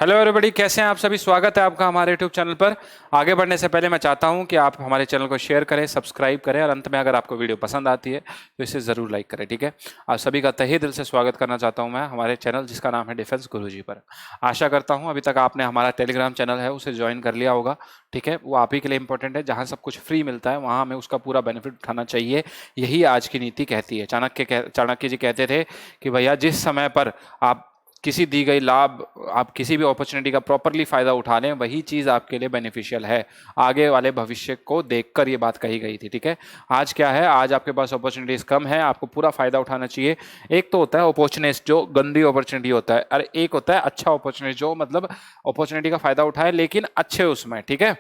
Hello everybody, कैसे हैं आप सभी। स्वागत है आपका हमारे यूट्यूब चैनल पर। आगे बढ़ने से पहले मैं चाहता हूं कि आप हमारे चैनल को शेयर करें, सब्सक्राइब करें और अंत में अगर आपको वीडियो पसंद आती है तो इसे ज़रूर लाइक करें। ठीक है, आप सभी का तहे दिल से स्वागत करना चाहता हूं मैं हमारे चैनल जिसका नाम है डिफेंस गुरुजी पर। आशा करता हूँ अभी तक आपने हमारा टेलीग्राम चैनल है उसे ज्वाइन कर लिया होगा। ठीक है, वो आप ही के लिए इंपॉर्टेंट है। जहाँ सब कुछ फ्री मिलता है वहाँ हमें उसका पूरा बेनिफिट उठाना चाहिए, यही आज की नीति कहती है। चाणक्य जी कहते थे कि भैया जिस समय पर आप किसी दी गई लाभ, आप किसी भी अपॉर्चुनिटी का प्रॉपरली फायदा उठा लें, वही चीज आपके लिए बेनिफिशियल है। आगे वाले भविष्य को देखकर ये बात कही गई थी। ठीक है, आज क्या है, आज आपके पास अपॉर्चुनिटीज कम है, आपको पूरा फायदा उठाना चाहिए। एक तो होता है अपॉर्चुनिस्ट जो गंदी अपॉर्चुनिटी होता है, और एक होता है अच्छा अपॉर्चुनिस्ट जो मतलब अपॉर्चुनिटी का फायदा उठाए लेकिन अच्छे उसमें। ठीक है,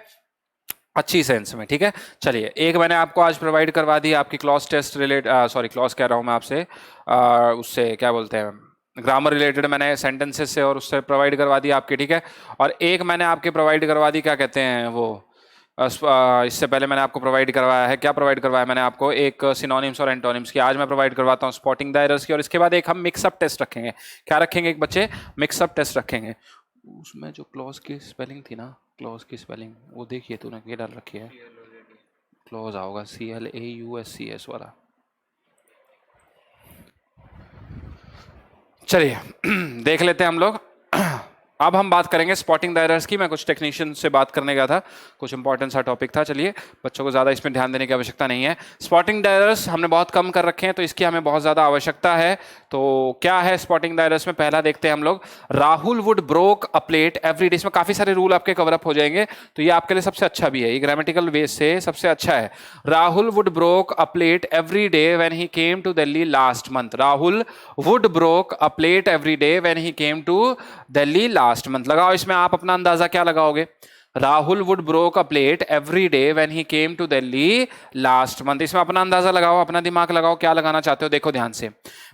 अच्छी सेंस में। ठीक है, चलिए एक मैंने आपको आज प्रोवाइड करवा दी आपकी क्लॉज टेस्ट सॉरी क्लॉज कह रहा हूँ मैं आपसे, उससे क्या बोलते हैं, ग्रामर रिलेटेड मैंने सेंटेंसेस से और उससे प्रोवाइड करवा दी आपकी। ठीक है, और एक मैंने आपके प्रोवाइड करवा दी, क्या कहते हैं वो, इससे पहले मैंने आपको प्रोवाइड करवाया है, क्या प्रोवाइड करवाया मैंने आपको, एक सिनोनिम्स और एंटोनिम्स की। आज मैं प्रोवाइड करवाता हूँ स्पॉटिंग द एरर्स की, और इसके बाद एक हम मिक्सअप टेस्ट रखेंगे। क्या रखेंगे एक बच्चे, मिक्सअप टेस्ट रखेंगे। उसमें जो क्लॉज की स्पेलिंग थी ना, क्लॉज की स्पेलिंग वो देखिए तूने क्या डाल रखी है। क्लॉज आओगा CLAUSCS वाला। चलिए देख लेते हैं हम लोग। अब हम बात करेंगे स्पॉटिंग द एरर्स की। मैं कुछ टेक्नीशियन से बात करने गया था, कुछ इंपॉर्टेंट सा टॉपिक था। चलिए, बच्चों को ज़्यादा इसमें ध्यान देने की आवश्यकता नहीं है। स्पॉटिंग द एरर्स हमने बहुत कम कर रखे हैं तो इसकी हमें बहुत ज़्यादा आवश्यकता है। तो क्या है स्पॉटिंग द एरर्स में, पहला देखते हैं हम लोग। Rahul would broke a plate every day. इसमें काफ़ी सारे रूल आपके कवर अप हो जाएंगे, तो ये आपके लिए सबसे अच्छा भी है, ये ग्रामेटिकल वे से सबसे अच्छा है। Rahul would broke a plate every day when he came to Delhi last month. Rahul would broke a plate every day when he came to Delhi last month. लगाओ इसमें आप अपना अंदाजा क्या लगाओगे। Rahul would broke a plate every day when he came to Delhi last month. इसमें अपना अंदाजा लगाओ, अपना दिमाग लगाओ, क्या लगाना चाहते हो। देखो ध्यान से,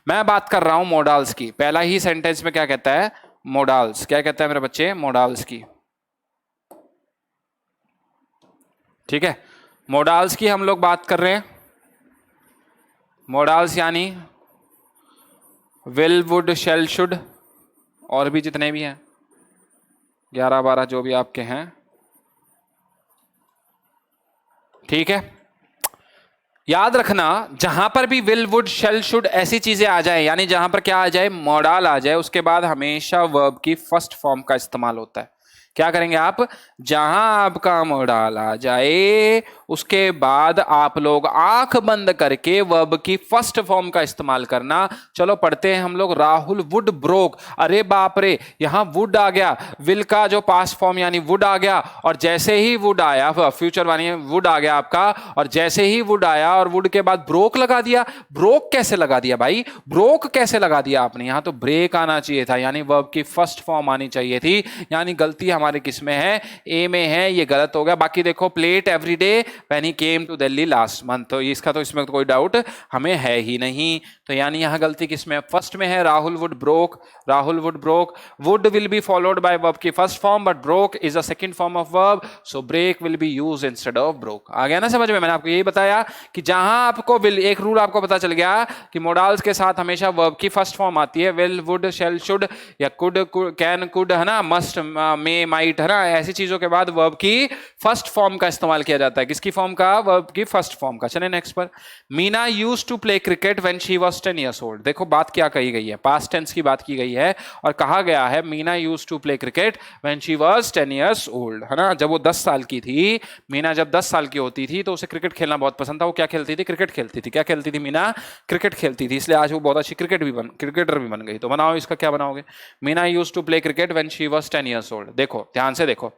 मैं बात कर रहा हूं मोडाल्स की। पहला ही सेंटेंस में क्या कहता है, मोडाल्स। क्या कहता है मेरे बच्चे, मोडाल्स की। ठीक है, मोडाल्स की हम लोग बात कर रहे हैं। मोडाल्स यानी विल वुड शेल शुड, और भी जितने भी हैं 11-12 जो भी आपके हैं। ठीक है, याद रखना जहां पर भी विल वुड शेल शुड ऐसी चीजें आ जाए, यानी जहां पर क्या आ जाए, मॉडल आ जाए, उसके बाद हमेशा वर्ब की फर्स्ट फॉर्म का इस्तेमाल होता है। क्या करेंगे आप, जहां आपका मॉडल आ जाए उसके बाद आप लोग आंख बंद करके वर्ब की फर्स्ट फॉर्म का इस्तेमाल करना। चलो पढ़ते हैं हम लोग। राहुल वुड ब्रोक, अरे बाप रे, यहां वुड आ गया, विल का जो पास्ट फॉर्म यानी वुड आ गया, और जैसे ही वुड आया, फ्यूचर वाली वुड आ गया आपका, और जैसे ही वुड आया और वुड के बाद ब्रोक लगा दिया। ब्रोक कैसे लगा दिया भाई, ब्रोक कैसे लगा दिया आपने, यहां तो ब्रेक आना चाहिए था, यानी वर्ब की फर्स्ट फॉर्म आनी चाहिए थी। यानी गलती हमारे किस में है, ए में है, ये गलत हो गया। बाकी देखो, plate every day when he came to Delhi last month, तो इसका तो इसमें कोई डाउट हमें है ही नहीं। तो यानी यहां गलती किस में, फर्स्ट में है। Rahul would broke, Rahul would broke, would will be followed by verb की first form, but broke is a second form of verb, so break will be used instead of broke. आ गया ना समझ में। मैंने आपको यही बताया कि जहां आपको विल, एक रूल आपको पता चल गया कि मोडाल्स के साथ हमेशा वर्ब की फर्स्ट फॉर्म आती है। विल वुड शेल शुड या कुड कैन कुड है ना, मस्ट मे माइट है ना, ऐसी चीजों के बाद वर्ब की फर्स्ट फॉर्म का इस्तेमाल किया जाता है। किसकी फॉर्म का, वर्ब की फर्स्ट फॉर्म का। चले नेक्स्ट पर। Meena used to play cricket when she was 10 years old. देखो बात क्या कही गई है, पास्ट टेंस की बात की गई है, और कहा गया है Meena used to play cricket when she was 10 years old, है ना। जब वो 10 साल की थी, मीना जब 10 साल की होती थी तो उसे क्रिकेट खेलना बहुत पसंद था। वो क्या खेलती थी, क्रिकेट खेलती थी। क्या खेलती थी मीना, क्रिकेट खेलती थी, इसलिए आज वो बहुत अच्छी क्रिकेटर भी बन गई। तो बनाओ इसका क्या बनाओगे, Meena used to play cricket when she was 10 years old. देखो ध्यान से देखो,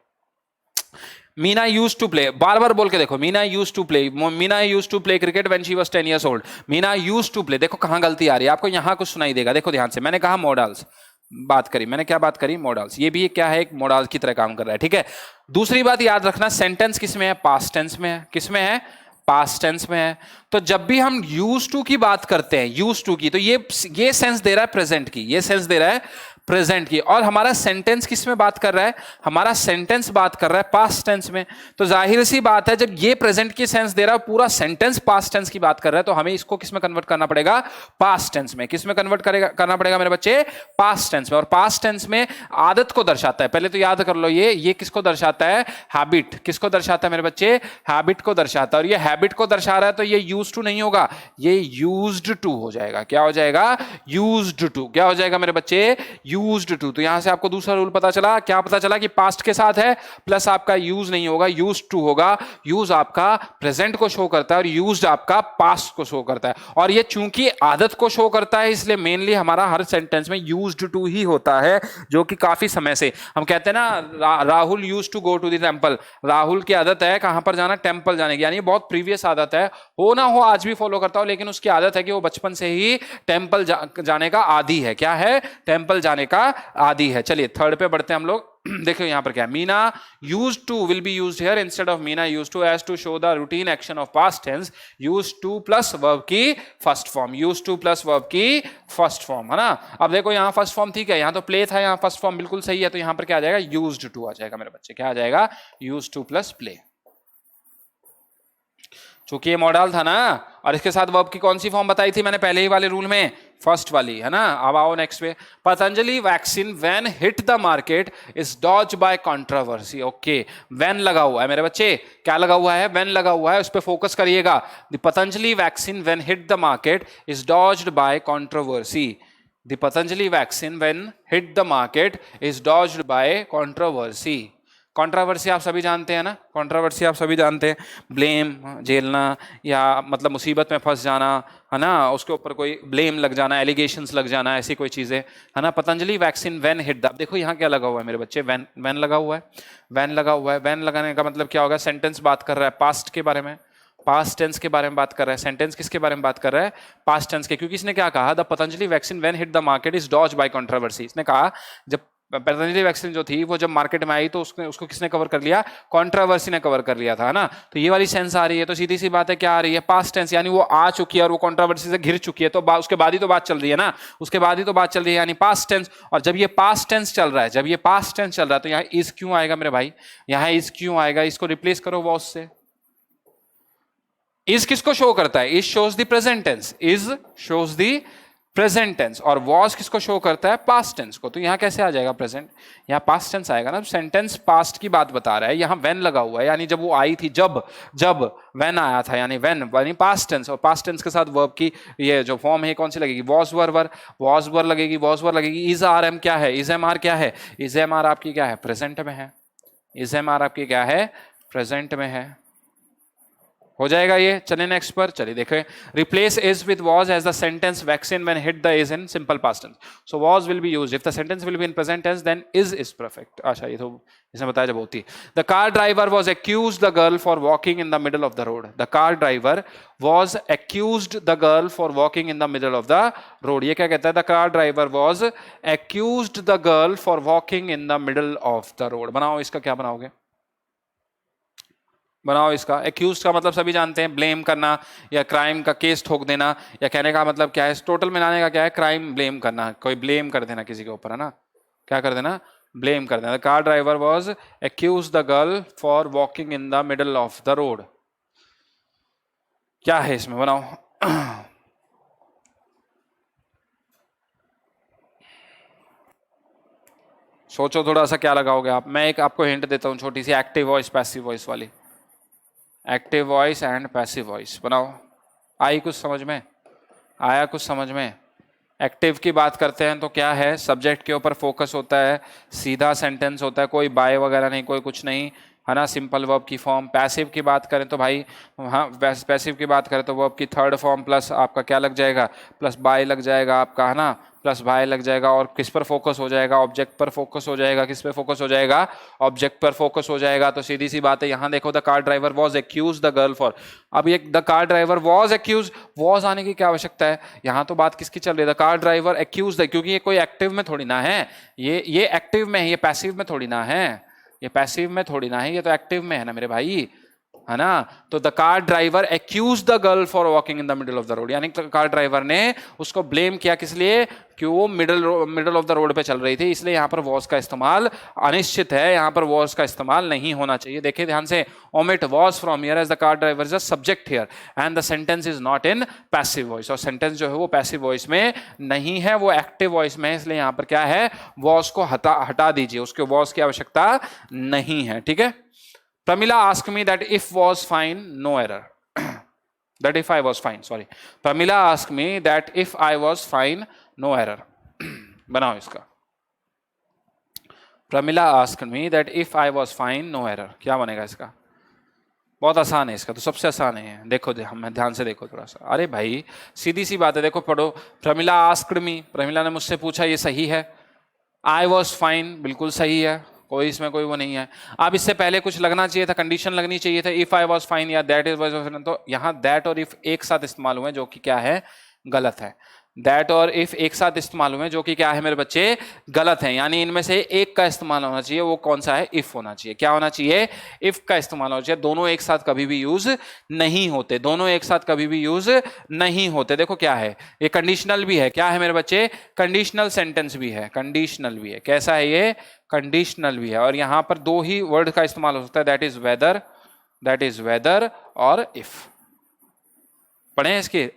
मीना यूज्ड टू प्ले, बार बार बोल के देखो, Meena used to play, Meena used to play cricket when she was 10 years old. Meena used to play, देखो कहां गलती आ रही है आपको, यहां कुछ सुनाई देगा। देखो ध्यान से, मैंने कहा मॉडल्स बात करी, मैंने क्या बात करी, मॉडल्स। ये भी क्या है, एक मॉडल की तरह काम कर रहा है। ठीक है, दूसरी बात याद रखना, सेंटेंस किस में है, पास्ट टेंस में है। किस में है, पास्ट टेंस में है। तो जब भी हम यूज टू की बात करते हैं, यूज टू की, तो ये सेंस दे रहा है प्रेजेंट की, ये सेंस दे रहा है प्रेजेंट की। और हमारा सेंटेंस किस में बात कर रहा है, हमारा सेंटेंस बात कर रहा है पास्ट टेंस में। तो जाहिर सी बात है जब ये प्रेजेंट की सेंस दे रहा है, पूरा सेंटेंस पास्ट टेंस की बात कर रहा है, तो हमें इसको किस में कन्वर्ट करना पड़ेगा, पास्ट टेंस में। किस में कन्वर्ट करना पड़ेगा मेरे बच्चे, पास्ट टेंस में। और पास्ट टेंस में आदत को दर्शाता है, पहले तो याद कर लो ये किसको दर्शाता है, हैबिट। किसको दर्शाता है मेरे बच्चे, हैबिट को दर्शाता है। और ये हैबिट को दर्शा रहा है तो ये यूज्ड टू नहीं होगा, ये यूज्ड टू हो जाएगा। क्या हो जाएगा, यूज्ड टू। क्या हो जाएगा मेरे बच्चे, यूज्ड टू। तो यहां से आपको दूसरा रूल पता चला, क्या पता चला कि पास्ट के साथ है प्लस आपका यूज नहीं होगा, यूज्ड टू होगा। यूज आपका प्रेजेंट को शो करता है और यूज्ड आपका पास्ट को शो करता है। और ये चूंकि आदत को शो करता है इसलिए मेनली हमारा हर सेंटेंस में यूज्ड टू ही होता है, जो कि काफी समय से हम कहते हैं ना, Rahul used to go to the temple. Rahul की आदत है कहां पर जाना, टेंपल जाने की। यानी बहुत प्रीवियस आदत है, हो ना हो आज भी फॉलो करता हो, लेकिन उसकी आदत है कि वो बचपन से ही टेंपल जाने का आदी है। क्या है, टेंपल जाने का आदी है। चलिए थर्ड पे बढ़ते हैं हम लोग। देखो यहां पर क्या है, Meena used to will be used here instead of Meena used to as to show the routine action of past tense. Used to plus verb की first form, used to plus verb की फर्स्ट फॉर्म, है ना। अब देखो यहां first form ठीक है, यहां तो प्ले था, यहां फर्स्ट फॉर्म बिल्कुल सही है, तो यहां पर क्या आ जाएगा, यूज्ड टू आ जाएगा मेरे बच्चे। क्या आ जाएगा, यूज्ड टू प्लस प्ले। चूंकि ये मॉडल था ना, और इसके साथ वर्ब की कौन सी फॉर्म बताई थी मैंने पहले ही वाले रूल में, फर्स्ट वाली, है ना। अब आओ नेक्स्ट पे, Patanjali vaccine when hit the market is dodge by controversy. Okay, when लगा हुआ है मेरे बच्चे, क्या लगा हुआ है, व्हेन लगा हुआ है, उस पर फोकस करिएगा। The Patanjali vaccine when hit the market is dodged by controversy. The Patanjali vaccine when hit the market is dodged by controversy. Controversy आप सभी जानते हैं ना, कंट्रोवर्सी आप सभी जानते हैं, ब्लेम झेलना या मतलब मुसीबत में फंस जाना, है ना, उसके ऊपर कोई ब्लेम लग जाना, एलिगेशंस लग जाना, ऐसी कोई चीजें, है ना। Patanjali vaccine when hit the, देखो यहाँ क्या लगा हुआ है मेरे बच्चे, व्हेन लगा हुआ है, व्हेन लगा हुआ है। व्हेन लगाने का मतलब क्या होगा, सेंटेंस बात कर रहा है पास्ट के बारे में, पास्ट टेंस के बारे में बात कर रहा है। सेंटेंस किसके बारे में बात कर रहा है, पास्ट टेंस के, क्योंकि इसने क्या कहा, the Patanjali vaccine when hit the market is dodged by controversy. इसने कहा जब पतंजलि वैक्सीन जो थी वो जब मार्केट में आई तो उसको किसने कवर कर लिया, कंट्रोवर्सी ने कवर कर लिया था, ना। तो ये वाली सेंस आ रही है, तो सीधी सी बात है क्या आ रही है, पास्ट टेंस, यानी वो आ चुकी है और वो कंट्रोवर्सी से घिर चुकी है, तो उसके बाद ही तो बात चल रही है ना, उसके बाद ही तो बात चल रही है, यानी पास्ट टेंस। और जब ये पास्ट टेंस चल रहा है, जब ये पास्ट टेंस चल रहा है, तो यहाँ इज क्यों आएगा मेरे भाई, यहाँ इज क्यों आएगा, इसको रिप्लेस करो वॉज से। इज किसको शो करता है, is shows the present tense, is shows the present tense, और वॉज किसको शो करता है, पास्ट टेंस को। तो यहां कैसे आ जाएगा प्रेजेंट, यहां पास्ट टेंस आएगा ना, सेंटेंस पास्ट की बात बता रहा है, यहां व्हेन लगा हुआ है, यानी जब वो आई थी, जब व्हेन आया था, यानी व्हेन यानी पास्ट टेंस, और पास्ट टेंस के साथ वर्ब की ये जो फॉर्म है कौन सी लगेगी, वॉज वर लगेगी, वॉज वर लगेगी। इज आर एम क्या है, इज एम आर क्या है, इज एम आर आपकी क्या है, प्रेजेंट में है, इज एम आर आपकी क्या है, प्रेजेंट में है, हो जाएगा ये। चलिए नेक्स्ट पर, चलिए देखें, replace is with was as the sentence vaccine when hit the is in simple past tense. So was will be used if the sentence will be in present tense, then is perfect. अच्छा, ये तो इसने बताया जब होती। The car driver was accused the girl for walking in the middle of the road. The car driver was accused the girl for walking in the middle of the road. ये क्या कहता है, the car driver was accused the girl for walking in the middle of the road. बनाओ इसका, क्या बनाओगे, बनाओ इसका। एक्यूज का मतलब सभी जानते हैं, ब्लेम करना या क्राइम का केस ठोक देना, या कहने का मतलब क्या है, टोटल मिलाने का क्या है, क्राइम ब्लेम करना, कोई ब्लेम कर देना किसी के ऊपर, है ना, क्या कर देना, ब्लेम कर देना। The car driver was accuse the girl for walking in the middle of the road. क्या है इसमें, बनाओ। सोचो थोड़ा सा क्या लगाओगे आप। मैं एक आपको हिंट देता हूं छोटी सी, एक्टिव वॉइस पैसिव वॉइस वाली, active voice and passive voice. बनाओ, आई कुछ समझ में, आया कुछ समझ में। एक्टिव की बात करते हैं तो क्या है, सब्जेक्ट के ऊपर फोकस होता है, सीधा सेंटेंस होता है, कोई बाय वगैरह नहीं, कोई कुछ नहीं, है ना, सिंपल वर्ब की फॉर्म। पैसिव की बात करें तो भाई, हाँ पैसिव की बात करें तो वर्ब की थर्ड फॉर्म प्लस आपका क्या लग जाएगा, प्लस बाय लग जाएगा आपका, है ना, प्लस बाय लग जाएगा, और किस पर फोकस हो जाएगा, ऑब्जेक्ट पर फोकस हो जाएगा। किस पर फोकस हो जाएगा, ऑब्जेक्ट पर फोकस हो जाएगा। तो सीधी सी बात है, यहाँ देखो, the car driver was accuse the girl for, अब ये the car driver was accuse, was आने की क्या आवश्यकता है, यहाँ तो बात किसकी चल रही है, the car driver accuse the, क्योंकि ये कोई एक्टिव में थोड़ी ना है, ये एक्टिव में है, ये पैसिव में थोड़ी ना है, ये पैसिव में थोड़ी ना है, ये तो एक्टिव में है ना मेरे भाई, है ना। तो the car driver accuse the girl for walking in the middle of the road, यानी कार ड्राइवर ने उसको ब्लेम किया किस लिए, कि वो मिडिल ऑफ द रोड पे चल रही थी, इसलिए यहां पर वॉज का इस्तेमाल अनिश्चित है, यहां पर वॉज का इस्तेमाल नहीं होना चाहिए। देखिए ध्यान से, omit was from here as the car driver is a subject here and the sentence is not in passive voice, और सेंटेंस जो है वो पैसिव वॉइस में नहीं है, वो एक्टिव वॉइस में है, इसलिए यहां पर क्या है, वॉज को हटा दीजिए, उसके वॉज की आवश्यकता नहीं है। ठीक है। Pramila asked me that if was fine, no error. That if I was fine, sorry. Pramila asked me that if I was fine, no error. बनाओ इसका। Pramila asked me that if I was fine, no error. क्या बनेगा इसका? बहुत आसान है इसका, तो सबसे आसान है। देखो हम ध्यान से देखो थोड़ा सा। अरे भाई सीधी सी बात है, देखो पढ़ो। Pramila asked me, प्रमिला ने मुझसे पूछा, ये सही है। I was fine, बिल्कुल सही है, कोई इसमें कोई वो नहीं है। अब इससे पहले कुछ लगना चाहिए था, कंडीशन लगनी चाहिए था, इफ आई वॉज फाइन या दैट इज वाज फाइन, तो यहाँ दैट और इफ एक साथ इस्तेमाल हुए जो कि क्या है, गलत है। दैट और इफ एक साथ इस्तेमाल हुए जो कि क्या है मेरे बच्चे, गलत है। यानी इनमें से एक का इस्तेमाल होना चाहिए, वो कौन सा है, इफ होना चाहिए। क्या होना चाहिए, इफ का इस्तेमाल होना चाहिए। दोनों एक साथ कभी भी यूज नहीं होते, दोनों एक साथ कभी भी यूज नहीं होते। देखो क्या है, ये कंडीशनल भी है, क्या है मेरे बच्चे, कंडीशनल सेंटेंस भी है, कंडीशनल भी है। कैसा है ये, कंडीशनल भी है। और यहां पर दो ही वर्ड का इस्तेमाल हो सकता है, दैट इज वेदर और इफ। पढ़े इसके,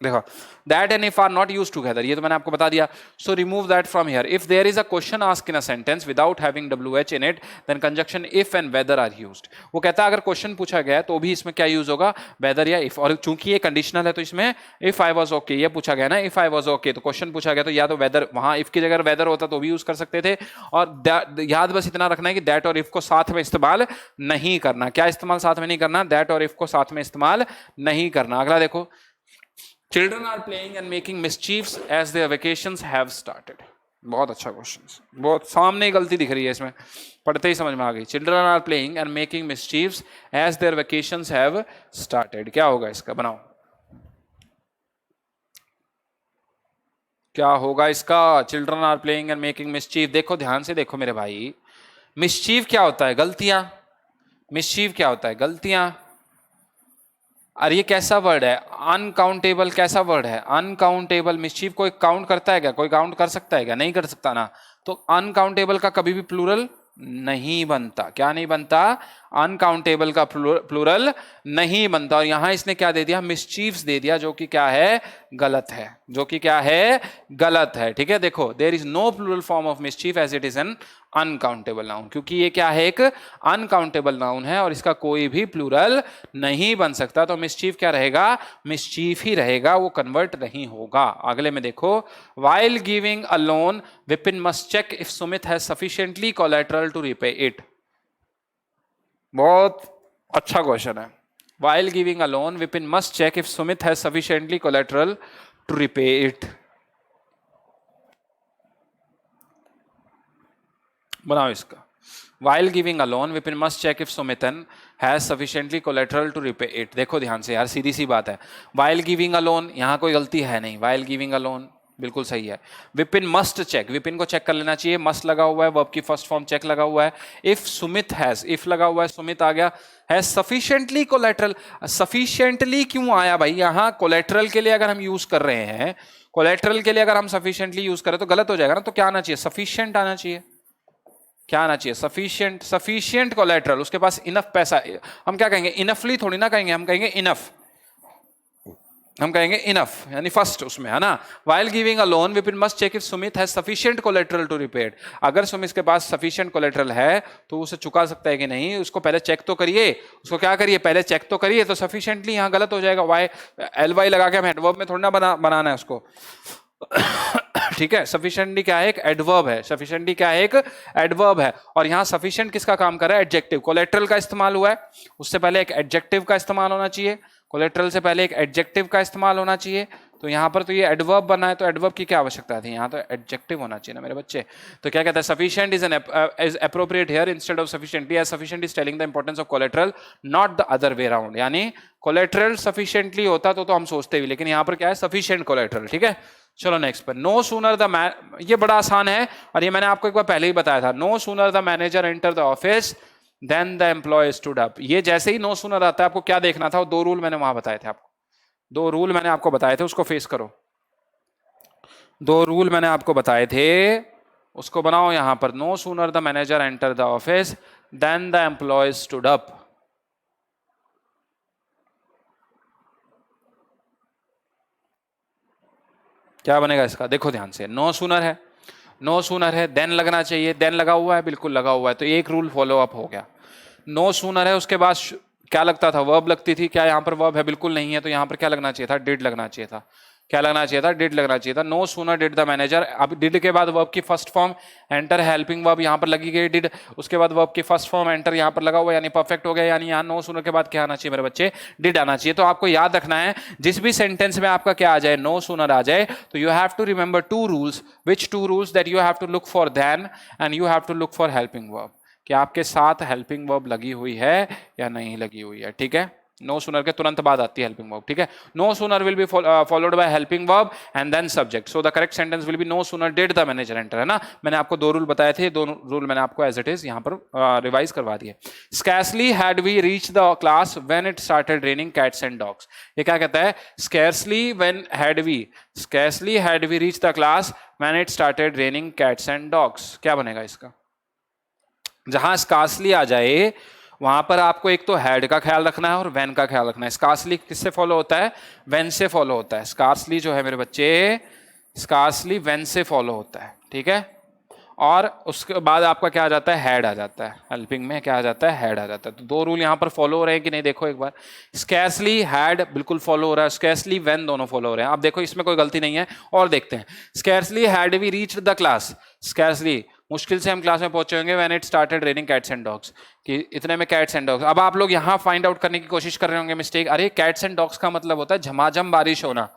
देखो that and if are not used together, ये तो मैंने आपको बता दिया। So remove that from here. If there is a question asked in a sentence without having WH in it, then conjunction if and whether are used. वो कहता है अगर क्वेश्चन पूछा गया है तो भी इसमें क्या यूज होगा, वेदर या इफ। और चूंकि ये कंडीशनल है तो इसमें इफ आई वाज ओके, ये पूछा गया ना, इफ आई वाज ओके, तो क्वेश्चन पूछा गया तो या तो वेदर, वहां इफ की जगह वेदर होता तो भी यूज कर सकते थे। और याद बस इतना रखना है कि दैट और इफ को साथ में इस्तेमाल नहीं करना। क्या इस्तेमाल साथ में नहीं करना, दैट और इफ को साथ में इस्तेमाल नहीं करना। अगला देखो, Children are playing and making mischiefs as their vacations have started. बहुत अच्छा क्वेश्चन, बहुत सामने गलती दिख रही है इसमें, पढ़ते ही समझ में आ गई। Children are playing and making mischiefs as their vacations have started. क्या होगा इसका, बनाओ क्या होगा इसका। Children are playing and making mischief, देखो ध्यान से देखो मेरे भाई, mischief क्या होता है, गलतियां। mischief क्या होता है, गलतियां। अरे ये कैसा वर्ड है, अनकाउंटेबल कैसा वर्ड है, अनकाउंटेबल। मिस्चीफ कोई काउंट करता है क्या, कोई काउंट कर सकता है क्या, नहीं कर सकता ना। तो अनकाउंटेबल का कभी भी प्लूरल नहीं बनता। क्या नहीं बनता, अनकाउंटेबल का प्लूरल नहीं बनता। और यहां इसने क्या दे दिया, मिस्चीफ्स दे दिया, जो कि क्या है, गलत है, जो कि क्या है, गलत है। ठीक है, देखो there is no plural form of mischief as it is an uncountable noun, क्योंकि ये क्या है, एक अनकाउंटेबल नाउन है और इसका कोई भी प्लूरल नहीं बन सकता। तो मिस्चीफ क्या रहेगा, मिस्चीफ ही रहेगा, वो कन्वर्ट नहीं होगा। अगले में देखो, while giving a loan Vipin must check if Sumit has sufficiently collateral to repay it. बहुत अच्छा क्वेश्चन है। While giving a loan Vipin must check if Sumit has sufficiently collateral to repay it. बनाओ इसका। While giving a loan, Vipin must check if Sumitan has sufficiently collateral to repay it. देखो ध्यान से यार, सीधी सी बात है। While giving a loan, यहाँ कोई गलती है नहीं। While giving a loan बिल्कुल सही है। Vipin must check, विपिन को चेक कर लेना चाहिए। must लगा हुआ है, वर्ब की फर्स्ट फॉर्म चेक लगा हुआ है। If Sumit has, if लगा हुआ है, सुमित आ गया। Has sufficiently collateral, sufficiently क्यों आया भाई, यहाँ collateral के लिए अगर हम यूज कर रहे हैं, collateral के लिए अगर हम sufficiently यूज करें तो गलत हो जाएगा ना। तो क्या आना चाहिए, sufficient आना चाहिए। क्या आना चाहिए, सफिशिएंट, सफिशिएंट कोलैटरल, उसके पास इनफ पैसा। हम क्या कहेंगे, इनफली थोड़ी ना कहेंगे, हम कहेंगे इनफ, हम कहेंगे इनफ, यानी फर्स्ट उसमें, है ना। while giving a loan Vipin must check if Sumit has sufficient collateral to repay it. अगर सुमित के पास sufficient collateral है तो उसे चुका सकता है कि नहीं, उसको पहले चेक तो करिए, उसको क्या करिए, पहले चेक तो करिए। तो sufficiently यहाँ गलत हो जाएगा, वाई ly लगा के हम एडवर्ब में थोड़ी ना बनाना है उसको। ठीक है, सफिशिएंटली क्या है, एक एडवर्ब है। सफिशिएंटली क्या है, एक एडवर्ब है। और यहाँ सफिशिएंट किसका काम कर रहा है, एडजेक्टिव। कोलेट्रल का इस्तेमाल हुआ है, उससे पहले एक एडजेक्टिव का इस्तेमाल होना चाहिए। कोलेट्रल से पहले एक एडजेक्टिव का इस्तेमाल होना चाहिए। तो यहाँ पर तो ये एडवर्ब बना है, तो एडवर्ब की क्या आवश्यकता थी, यहाँ तो एडजेक्टिव होना चाहिए ना मेरे बच्चे। तो क्या कहता है, sufficient is appropriate here instead of sufficiently, as sufficient is telling the importance of collateral, not the other way around. यानी कोलेट्रल सफिशिएंटली होता तो हम सोचते भी, लेकिन यहाँ पर क्या है, सफिशिएंट कोलेट्रल। ठीक है, चलो नेक्स्ट पर। नो सूनर द मैन, ये बड़ा आसान है और ये मैंने आपको एक बार पहले ही बताया था। No sooner the manager enter the office then the employee stood up. ये जैसे ही नो सूनर आता है आपको क्या देखना था, वो दो रूल मैंने वहां बताए थे आपको, दो रूल मैंने आपको बताए थे, उसको फेस करो। दो रूल मैंने आपको बताए थे, उसको बनाओ यहां पर। No sooner the manager enter the office then the employee stood up. क्या बनेगा इसका, देखो ध्यान से। नो सूनर है, नो सूनर है, देन लगना चाहिए, देन लगा हुआ है, बिल्कुल लगा हुआ है, तो एक रूल फॉलो अप हो गया। नो सूनर है, उसके बाद क्या लगता था, वर्ब लगती थी। क्या यहाँ पर वर्ब है, बिल्कुल नहीं है, तो यहाँ पर क्या लगना चाहिए था, डिड लगना चाहिए था। क्या लगना चाहिए था, डिड लगना चाहिए था। No sooner did the manager, अब डिड के बाद वर्ब की first form enter helping verb यहाँ पर लगी गई डिड, उसके बाद वर्ब की फर्स्ट फॉर्म एंटर यहाँ पर लगा हुआ, यानी परफेक्ट हो गया। यानी यहाँ नो सूनर के बाद क्या आना चाहिए मेरे बच्चे, डिड आना चाहिए। तो आपको याद रखना है, जिस भी सेंटेंस में आपका क्या आ जाए, नो सूनर आ जाए, तो you have to remember two rules. Which two rules, that you have to look for then and you have to look for helping verb, कि आपके साथ हेल्पिंग वर्ब लगी हुई है या नहीं लगी हुई है। ठीक है, नो सूनर के तुरंत बाद आती है हेल्पिंग वर्ब। ठीक है, no sooner will be followed by helping verb and then subject, so the correct sentence will be no sooner did the manager enter, है ना। मैंने आपको दो रूल बताए थे, दो रूल मैंने आपको एज इट इज यहां पर रिवाइज करवा दिए। Scarcely had we reach the class when it started raining cats and dogs. ये क्या कहता है, scarcely when had we, scarcely had we reach the class when it started raining cats and dogs. क्या बनेगा इसका, जहां स्कार्सली आ जाए वहां पर आपको एक तो हैड का ख्याल रखना है और वेन का ख्याल रखना है। स्कार्सली किससे फॉलो होता है, वेन से फॉलो होता है। स्कार्सली जो है मेरे बच्चे, स्कार्सली वेन से फॉलो होता है। ठीक है, और उसके बाद आपका क्या आ जाता है, हैड आ जाता है। हेल्पिंग में क्या आ जाता है, हैड आ जाता है। तो दो रूल यहां पर फॉलो हो रहे हैं कि नहीं, देखो एक बार। स्कैर्सली हैड बिल्कुल फॉलो हो रहा है, स्कैर्सली वेन दोनों फॉलो हो रहे हैं। आप देखो इसमें कोई गलती नहीं है। और देखते हैं, scarcely had we reached the class, scarcely मुश्किल से हम क्लास में पहुंचे होंगे when it started raining cats and dogs, कि इतने में कैट्स एंड डॉग्स। अब आप लोग यहां फाइंड आउट करने की कोशिश कर रहे होंगे मिस्टेक, अरे कैट्स एंड डॉग्स का मतलब होता है झमाझम बारिश होना।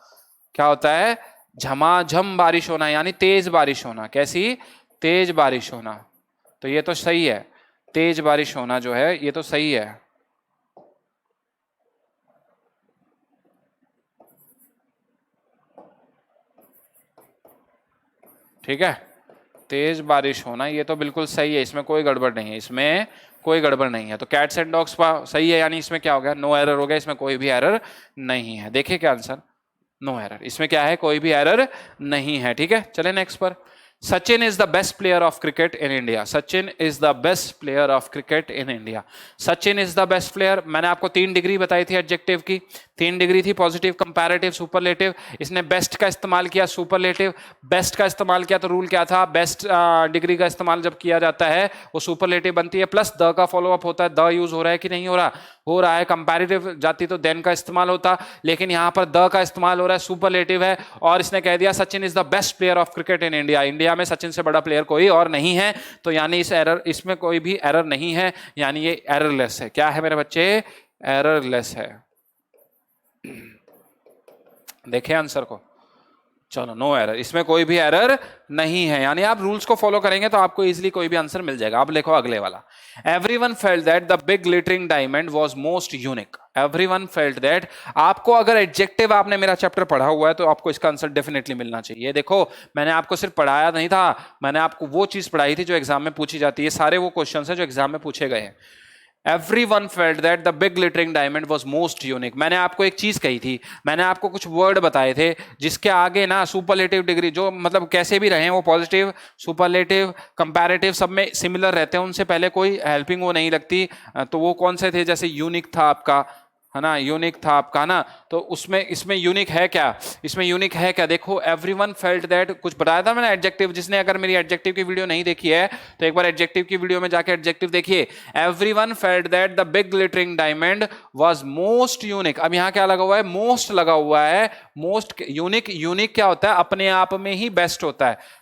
क्या होता है, झमाझम बारिश होना, यानी तेज बारिश होना। कैसी, तेज बारिश होना। तो ये तो सही है, तेज बारिश होना जो है ये तो सही है। ठीक है, तेज बारिश होना ये तो बिल्कुल सही है, इसमें कोई गड़बड़ नहीं है, इसमें कोई गड़बड़ नहीं है। तो कैट्स एंड डॉग्स सही है, यानी इसमें क्या हो गया, नो एरर हो गया, इसमें कोई भी एरर नहीं है। देखिए क्या आंसर, नो एरर, इसमें क्या है, कोई भी एरर नहीं है। ठीक है, चले नेक्स्ट पर। Sachin is the best player of cricket in India, Sachin is the best player of cricket in India. Sachin is the best player, मैंने आपको 3 डिग्री बताई थी एडजेक्टिव की, 3 डिग्री थी, पॉजिटिव, कंपैरेटिव, सुपरलेटिव। इसने बेस्ट का इस्तेमाल किया, सुपरलेटिव। बेस्ट का इस्तेमाल किया तो रूल क्या था, बेस्ट डिग्री का इस्तेमाल जब किया जाता है वो सुपरलेटिव बनती है, प्लस द का फॉलोअप होता है। द यूज हो रहा है कि नहीं हो रहा, हो रहा है। कंपैरेटिव जाती तो देन का इस्तेमाल होता, लेकिन यहां पर द का इस्तेमाल हो रहा है, सुपरलेटिव है। और इसने कह दिया Sachin is the best player of cricket in India, India में सचिन से बड़ा प्लेयर कोई और नहीं है। तो यानी इस एरर, इसमें कोई भी एरर नहीं है, यानी ये एररलेस है। क्या है मेरे बच्चे, एररलेस है। देखें आंसर को, चलो नो एरर, इसमें कोई भी एरर नहीं है, यानी आप रूल्स को फॉलो करेंगे तो आपको इजीली कोई भी आंसर मिल जाएगा। अब देखो अगले वाला, everyone felt that the big glittering diamond was most unique. Everyone felt that, आपको अगर एडजेक्टिव, आपने मेरा चैप्टर पढ़ा हुआ है तो आपको इसका आंसर डेफिनेटली मिलना चाहिए। देखो मैंने आपको सिर्फ पढ़ाया नहीं था, मैंने आपको वो चीज पढ़ाई थी जो एग्जाम में पूछी जाती है। सारे वो क्वेश्चन है जो एग्जाम में पूछे गए हैं। Everyone felt that the big glittering diamond was most unique। मैंने आपको एक चीज कही थी, मैंने आपको कुछ वर्ड बताए थे जिसके आगे ना सुपरलेटिव डिग्री, जो मतलब कैसे भी रहे वो पॉजिटिव, सुपरलेटिव, कंपैरेटिव सब में सिमिलर रहते हैं, उनसे पहले कोई हेल्पिंग वो नहीं लगती। तो वो कौन से थे, जैसे यूनिक था आपका, है ना, यूनिक था आपका ना। तो उसमें, इसमें यूनिक है क्या, इसमें यूनिक है क्या, देखो एवरीवन फेल्ट दैट, कुछ बताया था मैंने एडजेक्टिव। जिसने अगर मेरी एडजेक्टिव की वीडियो नहीं देखी है तो एक बार एडजेक्टिव की वीडियो में जाके एडजेक्टिव देखिए। Everyone felt that the big glittering diamond was most unique. अब यहां क्या लगा हुआ है, मोस्ट लगा हुआ है, मोस्ट यूनिक। यूनिक क्या होता है, अपने आप में ही बेस्ट होता है।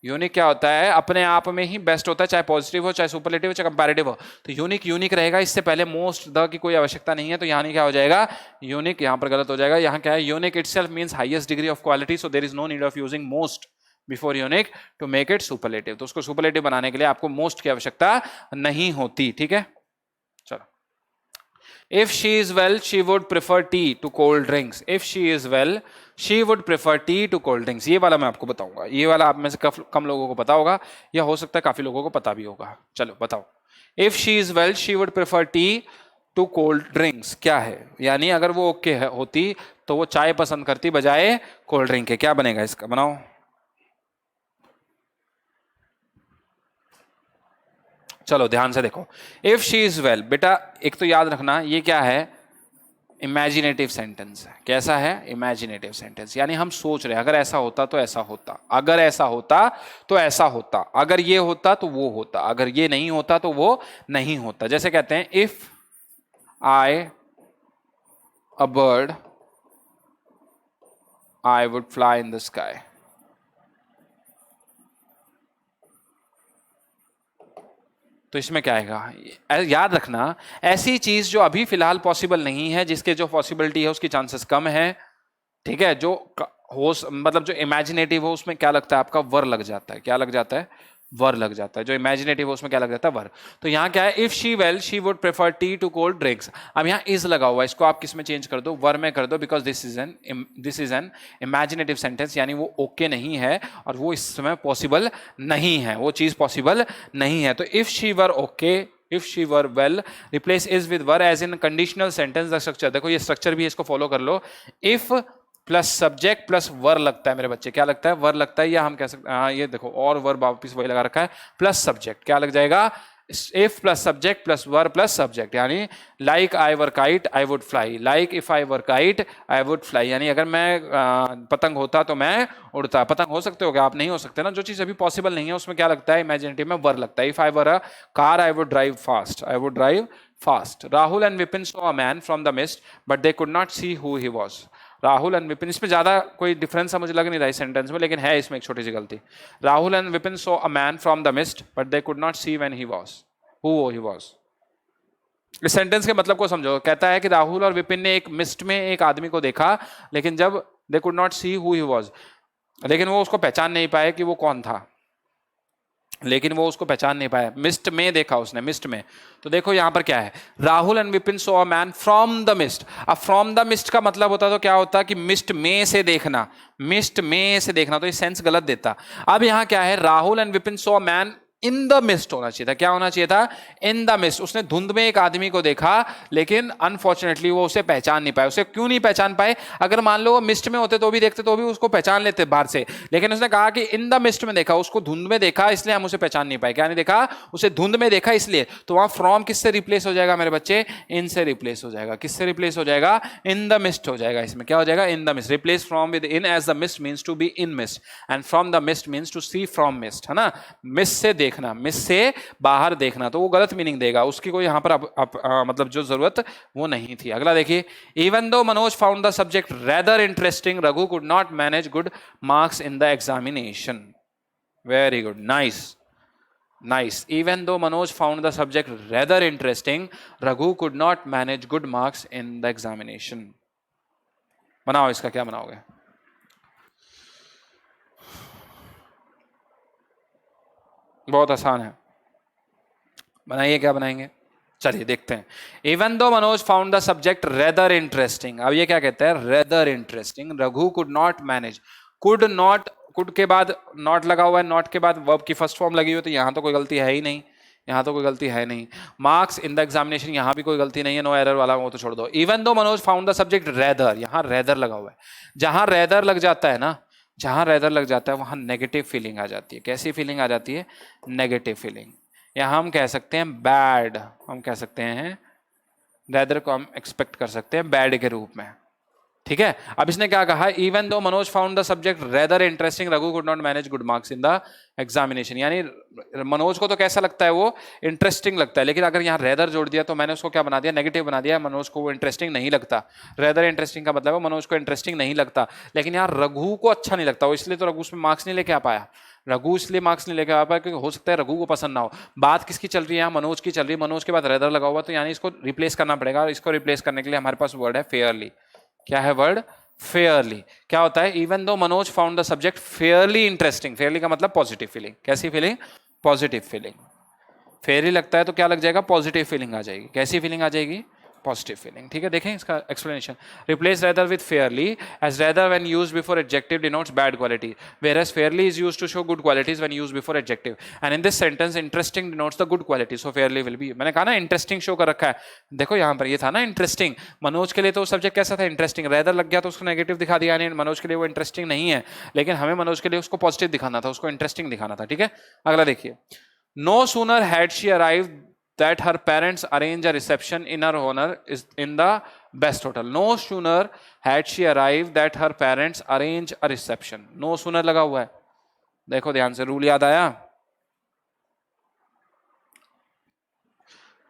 यूनिक क्या होता है, अपने आप में ही बेस्ट होता है, चाहे पॉजिटिव हो, चाहे सुपरलेटिव हो, चाहे कंपैरेटिव हो। तो यूनिक यूनिक रहेगा, इससे पहले मोस्ट द की कोई आवश्यकता नहीं है। तो यहाँ क्या हो जाएगा, यूनिक, यहाँ पर गलत हो जाएगा। यहाँ क्या है, unique itself means highest degree of quality, so there is no need of using most before unique to make it superlative. तो उसको सुपरलेटिव बनाने के लिए आपको मोस्ट की आवश्यकता नहीं होती। ठीक है, चलो। If she is well, she would prefer tea to cold drinks. If she is well, she would prefer tea to cold drinks. ये वाला मैं आपको बताऊंगा, ये वाला आप में से कम लोगों को पता होगा, या हो सकता है काफी लोगों को पता भी होगा। चलो बताओ, if she is well she would prefer tea to cold drinks, क्या है, यानी अगर वो ओके होती तो वो चाय पसंद करती बजाय कोल्ड ड्रिंक के। क्या बनेगा इसका, बनाओ। चलो ध्यान से देखो, इफ शी इज वेल, बेटा एक तो याद रखना ये क्या है, इमेजिनेटिव सेंटेंस है। कैसा है, इमेजिनेटिव सेंटेंस, यानी हम सोच रहे हैं अगर ऐसा होता तो ऐसा होता, अगर ऐसा होता तो ऐसा होता, अगर ये होता तो वो होता, अगर ये नहीं होता तो वो नहीं होता। जैसे कहते हैं if I a bird I would fly in the sky. तो इसमें क्या आएगा, याद रखना ऐसी चीज जो अभी फिलहाल पॉसिबल नहीं है, जिसके जो पॉसिबिलिटी है उसकी चांसेस कम है, ठीक है, जो हो मतलब जो इमेजिनेटिव हो उसमें क्या लगता है आपका, वर लग जाता है। क्या लग जाता है, वर लग जाता है। जो इमेजिनेटिव हो उसमें क्या लग जाता है, वर। तो यहाँ क्या है, if she well she would prefer tea to cold drinks. अब यहाँ इज लगा हुआ है, इसको आप किस में चेंज कर दो, वर में कर दो, because this is an imaginative sentence, यानी वो ओके नहीं है और वो इस समय पॉसिबल नहीं है, वो चीज पॉसिबल नहीं है। तो if she were okay, if she were well, replace is with were as in conditional sentence the structure. देखो ये स्ट्रक्चर भी है, इसको फॉलो कर लो। If plus subject plus were लगता है मेरे बच्चे, क्या लगता है, वर लगता है, या हम कह सकते हैं, हाँ ये देखो, और वर वापिस वही लगा रखा है, प्लस सब्जेक्ट, क्या लग जाएगा, if plus subject plus were plus subject, यानी like I were kite I would fly, like if I were kite I would fly, यानी अगर मैं पतंग होता तो मैं उड़ता। पतंग हो सकते हो क्या, आप नहीं हो सकते ना, जो चीज अभी पॉसिबल नहीं है उसमें क्या लगता है, इमेजिनेटिव में वर लगता है। If I were a car I would drive fast, I would drive fast. Rahul and Vipin saw a man from the mist but they could not see who he was. Rahul and Vipin, इसमें ज्यादा कोई डिफरेंस मुझे लग नहीं रहा है सेंटेंस में, लेकिन है इसमें एक छोटी सी गलती। Rahul and Vipin saw a man from the mist but they could not see when he was, who he was. इस सेंटेंस के मतलब को समझो। कहता है कि राहुल और विपिन ने एक मिस्ट में एक आदमी को देखा, लेकिन जब they could not see who he was, लेकिन वो उसको पहचान नहीं पाए कि वो कौन था, लेकिन वो उसको पहचान नहीं पाया। मिस्ट में देखा उसने, मिस्ट में। तो देखो यहां पर क्या है, Rahul and Vipin saw a man from the mist. अब फ्रॉम द मिस्ट का मतलब होता तो क्या होता कि मिस्ट में से देखना, मिस्ट में से देखना, तो ये सेंस गलत देता। अब यहां क्या है, Rahul and Vipin saw a man in the mist होना चाहिए था। क्या होना चाहिए था, इन द मिस्ट। उसने धुंध में एक आदमी को देखा, लेकिन अनफॉर्चुनेटली वो उसे पहचान नहीं पाए। उसे क्यों नहीं पहचान पाए, अगर मान लो वो मिस्ट में होते तो भी देखते तो भी उसको पहचान लेते बाहर से, लेकिन उसने कहा कि इन द मिस्ट में देखा, उसको धुंध में देखा, इसलिए हम उसे पहचान नहीं पाए। क्या नहीं देखा, उसे धुंध में देखा इसलिए। तो वहां फ्रॉम किससे रिप्लेस हो जाएगा मेरे बच्चे, इन से रिप्लेस हो जाएगा। किससे रिप्लेस हो जाएगा, इन द मिस्ट हो जाएगा। इसमें क्या हो जाएगा, in the mist. Replace from with in, as the mist means to be in mist and from the mist means to see from mist, है ना। मिस्ट से देखना, मिस्ट से बाहर देखना, तो वो गलत मीनिंग देगा, उसकी कोई यहां पर मतलब जो जरूरत वो नहीं थी। अगला देखिए, even though Manoj found the subject rather interesting Raghu could not manage good marks in the examination. Very good, nice nice. Even though Manoj found the subject rather interesting Raghu could not manage good marks in the examination. बनाओ, इसका क्या बनाओगे, बहुत आसान है, बनाइए, क्या बनाएंगे, चलिए देखते हैं। Even though Manoj found the subject rather interesting. अब ये क्या कहते हैं, rather interesting Raghu could not manage. Could not, could के बाद नॉट लगा हुआ है, नॉट के बाद वर्ब की फर्स्ट फॉर्म लगी हुई, तो यहां तो कोई गलती है ही नहीं, यहां तो कोई गलती है नहीं। मार्क्स इन द एग्जामिनेशन, यहां भी कोई गलती नहीं है, नो एरर वाला वो तो छोड़ दो। Even though Manoj found the subject rather, यहां रेदर लगा हुआ है। जहां रेदर लग जाता है ना, जहां रेदर लग जाता है वहां नेगेटिव फीलिंग आ जाती है। कैसी फीलिंग आ जाती है, नेगेटिव फीलिंग, या हम कह सकते हैं बैड, हम कह सकते हैं रेदर को हम एक्सपेक्ट कर सकते हैं बैड के रूप में, ठीक है। अब इसने क्या कहा, even though Manoj found the subject rather interesting Raghu could not manage good marks in the examination, यानी मनोज को तो कैसा लगता है, वो इंटरेस्टिंग लगता है, लेकिन अगर यहाँ रेदर जोड़ दिया तो मैंने उसको क्या बना दिया, नेगेटिव बना दिया। मनोज को वो इंटरेस्टिंग नहीं लगता। रेदर इंटरेस्टिंग का मतलब है मनोज को इंटरेस्टिंग नहीं लगता, लेकिन यहाँ रघु को अच्छा नहीं लगता, वो इसलिए तो रघु उसमें मार्क्स नहीं लेके आ पाया। रघु इसलिए मार्क्स नहीं लेके आ पाया क्योंकि हो सकता है रघु को पसंद ना हो। बात किसकी चल रही है यहाँ, मनोज की चल रही है। मनोज के बाद रेदर लगा हुआ, तो यानी इसको रिप्लेस करना पड़ेगा, और इसको रिप्लेस करने के लिए हमारे पास वर्ड है फेयरली। क्या है वर्ड, फेयरली। क्या होता है, even though Manoj found the subject Fairlie interesting. Fairlie का मतलब पॉजिटिव फीलिंग। कैसी फीलिंग, पॉजिटिव फीलिंग। फेयरली लगता है तो क्या लग जाएगा, पॉजिटिव फीलिंग आ जाएगी। कैसी फीलिंग आ जाएगी, पॉजिटिव फीलिंग। ठीक है, देखें इसका explanation. Replace rather with fairly, as rather when used before adjective denotes bad quality, whereas fairly is used to show good qualities when used before adjective, and in this sentence interesting denotes the good quality, so fairly will be। मैंने कहा ना interesting show कर रखा है, देखो यहाँ पर ये था ना इंटरेस्टिंग। मनोज के लिए तो सब्जेक्ट कैसा था, इंटरेस्टिंग। रेदर लग गया तो उसको नेगेटिव दिखा दिया, यानी मनोज के लिए वो इंटरेस्टिंग नहीं है, लेकिन हमें मनोज के लिए उसको पॉजिटिव दिखाना था, उसको इंटरेस्टिंग दिखाना था। ठीक है, अगला देखिए। No sooner had she arrived that her parents arrange a reception in her honor is in the best hotel. No sooner had she arrived that her parents arrange a reception. No sooner लगा हुआ है, देखो ध्यान से, rule याद आया?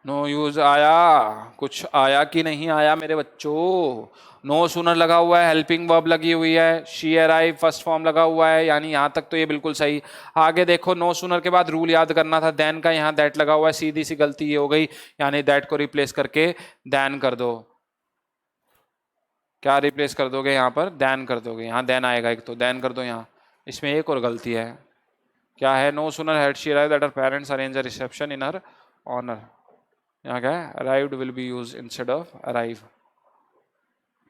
No use आया, कुछ आया कि नहीं आया मेरे बच्चों? नो सूनर लगा हुआ है, हेल्पिंग वर्ब लगी हुई है, शी अराइव फर्स्ट फॉर्म लगा हुआ है, यानी यहां तक तो ये बिल्कुल सही। आगे देखो, नो सूनर के बाद रूल याद करना था, देन का यहाँ दैट लगा हुआ है, सीधी सी गलती ये हो गई, यानी दैट को रिप्लेस करके देन कर दो। क्या रिप्लेस कर दोगे यहाँ पर? देन कर दोगे, यहाँ देन आएगा एक, तो देन कर दो यहाँ। इसमें एक और गलती है, क्या है? No sooner had she arrived that her parents arrange a reception in her honour. यहाँ क्या है? Arrived will be used instead of arrive.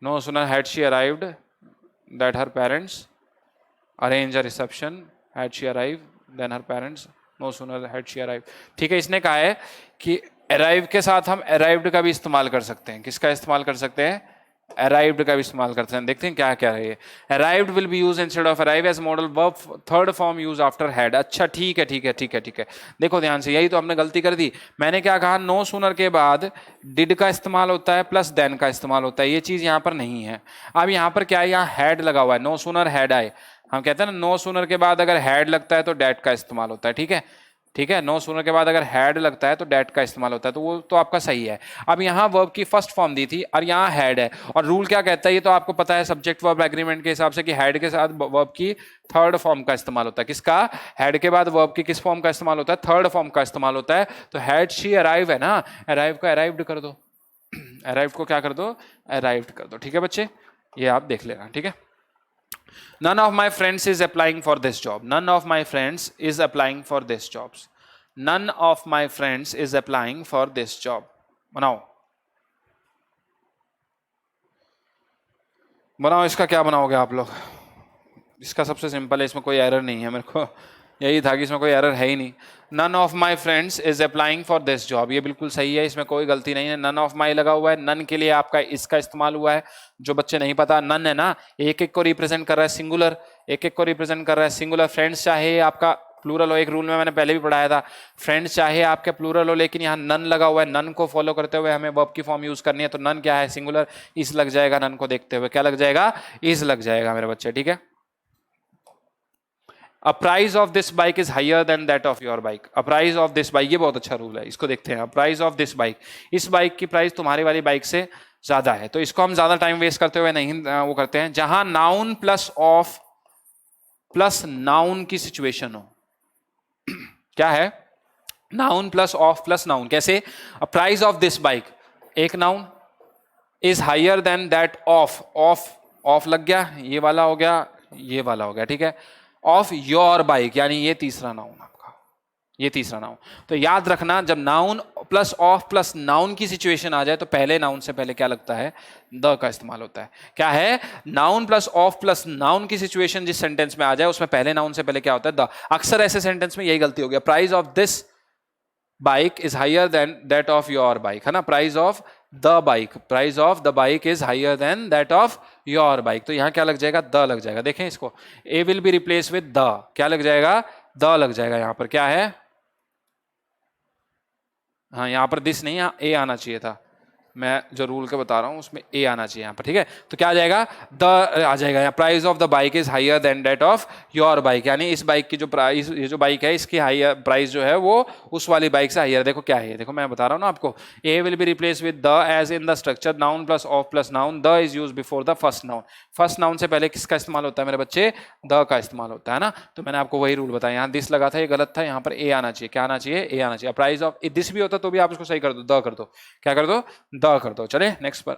No sooner had she arrived that her parents arrange a reception, had she arrived then her parents, no sooner had she arrived। ठीक है, इसने कहा है कि arrive के साथ हम arrived का भी इस्तेमाल कर सकते हैं। किसका इस्तेमाल कर सकते हैं? अराइव्ड का भी इस्तेमाल करते हैं। देखते हैं क्या क्या है ये। Arrived will be use instead of arrive as modal verb, third form use after had. अच्छा ठीक है ठीक है ठीक है ठीक है, देखो ध्यान से, यही तो हमने गलती कर दी। मैंने क्या कहा? नो सूनर के बाद डिड का इस्तेमाल होता है प्लस देन का इस्तेमाल होता है, ये चीज यहाँ पर नहीं है। अब यहाँ पर क्या है? यहाँ हैड लगा हुआ है, नो सूनर हैड आए। हम कहते हैं ना, नो सूनर के बाद अगर हैड लगता है तो डैट का इस्तेमाल होता है। ठीक है ठीक है, नो सूनर के बाद अगर हैड लगता है तो डैट का इस्तेमाल होता है, तो वो तो आपका सही है। अब यहाँ वर्ब की फर्स्ट फॉर्म दी थी और यहाँ हैड है, और रूल क्या कहता है ये तो आपको पता है सब्जेक्ट वर्ब एग्रीमेंट के हिसाब से, कि हैड के साथ वर्ब की थर्ड फॉर्म का इस्तेमाल होता है। किसका? हैड के बाद वर्ब की किस फॉर्म का इस्तेमाल होता है? थर्ड फॉर्म का इस्तेमाल होता है। तो हैड शी अराइव है ना, अराइव को अराइव्ड कर दो, अराइव को क्या कर दो? अराइव्ड कर दो। ठीक है बच्चे, ये आप देख लेना। ठीक है, none of my friends is applying for this job, none of my friends is applying for this jobs, none of my friends is applying for this job। बनाओ बनाओ, इसका क्या बनाओगे आप लोग? इसका सबसे सिंपल है, इसमें कोई एरर नहीं है, मेरे को यही था कि इसमें कोई एरर है ही नहीं। None of my friends is applying for this job, ये बिल्कुल सही है, इसमें कोई गलती नहीं है। नन ऑफ माई लगा हुआ है, नन के लिए आपका इसका इस्तेमाल हुआ है। जो बच्चे नहीं पता, नन है ना, एक एक को रिप्रेजेंट कर रहा है सिंगुलर, एक एक को रिप्रेजेंट कर रहा है सिंगुलर। फ्रेंड्स चाहे आपका प्लूरल हो, एक रूल में मैंने पहले भी पढ़ाया था, फ्रेंड्स चाहे आपके प्लूरल हो, लेकिन यहाँ नन लगा हुआ है, नन को फॉलो करते हुए हमें वर्ब की फॉर्म यूज करनी है। तो नन क्या है? सिंगुलर, इस लग जाएगा, नन को देखते हुए क्या लग जाएगा? इस लग जाएगा मेरे बच्चे। ठीक है, A price of this bike is higher than that of your bike। A price of this bike, ये बहुत अच्छा रूल है, इसको देखते हैं। A price of this bike, इस बाइक की प्राइस तुम्हारी वाली बाइक से ज्यादा है। तो इसको हम ज्यादा टाइम वेस्ट करते हुए नहीं वो करते हैं। जहां noun plus of plus noun की सिचुएशन हो, क्या है? Noun plus of plus noun. कैसे? A price of this bike, एक noun, is higher than that of, of लग गया, ये वाला हो गया, ये वाला हो गया। ठीक है, ऑफ योर बाइक, यानी ये तीसरा नाउन आपका, ये तीसरा नाउन। तो याद रखना, जब noun plus of plus noun की सिचुएशन आ जाए तो पहले नाउन से पहले क्या लगता है? द का इस्तेमाल होता है। क्या है? Noun plus of plus noun की सिचुएशन जिस सेंटेंस में आ जाए उसमें पहले नाउन से पहले क्या होता है? द। अक्सर ऐसे सेंटेंस में यही गलती हो गया, price of this bike is higher than that of your bike, है ना। Price of the bike, price of the bike is higher than that of your bike. तो यहां क्या लग जाएगा? द लग जाएगा। देखें इसको, a will be replace with the, क्या लग जाएगा? द लग जाएगा। यहां पर क्या है? हाँ, यहां पर दिस नहीं, यहां ए आना चाहिए था। मैं जो रूल के बता रहा हूं उसमें ए आना चाहिए यहाँ पर। ठीक है, तो क्या आ जाएगा? द आ जाएगा यहाँ। Price of the bike is higher than that of your bike, यानी इस बाइक की जो प्राइस, ये जो बाइक है इसकी हायर प्राइस जो है वो उस वाली बाइक से हायर। देखो क्या है, देखो मैं बता रहा हूँ ना आपको, a will be replace with the as in the structure noun plus of plus noun, the is use before the first noun. First noun से पहले किसका इस्तेमाल होता है मेरे बच्चे? द का इस्तेमाल होता है ना। तो मैंने आपको वही रूल बताया, यहाँ दिस लगा था, ये गलत था, यहाँ पर ए आना चाहिए। क्या आना चाहिए? ए आना चाहिए। प्राइस ऑफ दिस भी होता तो भी आप उसको सही कर दो, द कर दो। क्या कर दो? द कर दो। चले नेक्स्ट पर।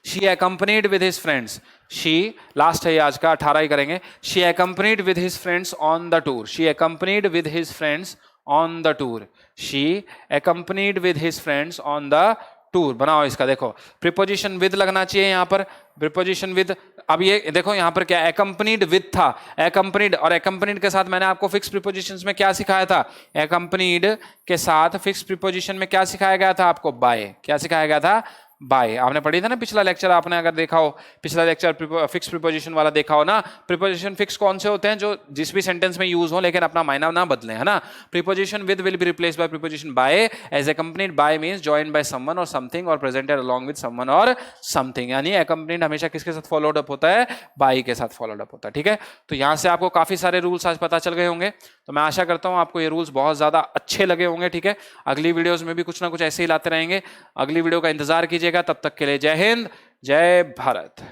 She accompanied with his friends, she last है ये आज का, 18 ही करेंगे। She accompanied with his friends on the tour, she accompanied with his friends on the tour, she accompanied with his friends on the tour. बनाओ इसका, देखो preposition with लगना चाहिए यहाँ पर, प्रीपोजिशन विद। अब ये देखो यहाँ पर क्या accompanied with था, accompanied, और accompanied के साथ मैंने आपको फिक्स प्रीपोजिशंस में क्या सिखाया था, accompanied के साथ फिक्स प्रीपोजिशन में क्या सिखाया गया था आपको, बाय। क्या सिखाया गया था, बाय। आपने पढ़ी था ना पिछला लेक्चर, आपने अगर देखा हो पिछला लेक्चर फिक्स प्रीपोजिशन वाला देखा हो ना। प्रीपोजिशन फिक्स कौन से होते हैं, जो जिस भी सेंटेंस में यूज हो लेकिन अपना मायना ना बदले, है ना। Preposition with will be replaced by preposition by, as accompanied by means joined by someone और समथिंग और प्रेजेंटेड अलोंग विद समवन और समथिंग। यानी accompanied हमेशा किसके साथ फॉलोड अप होता है, बाय के साथ फॉलोड अप होता है। ठीक है, तो यहां से आपको काफी सारे रूल्स आज पता चल गए होंगे। तो मैं आशा करता हूं आपको ये रूल्स बहुत ज्यादा अच्छे लगे होंगे। ठीक है, अगली वीडियोस में भी कुछ ना कुछ ऐसे ही लाते रहेंगे। अगली वीडियो का इंतजार कीजिएगा, तब तक के लिए जय हिंद, जय भारत।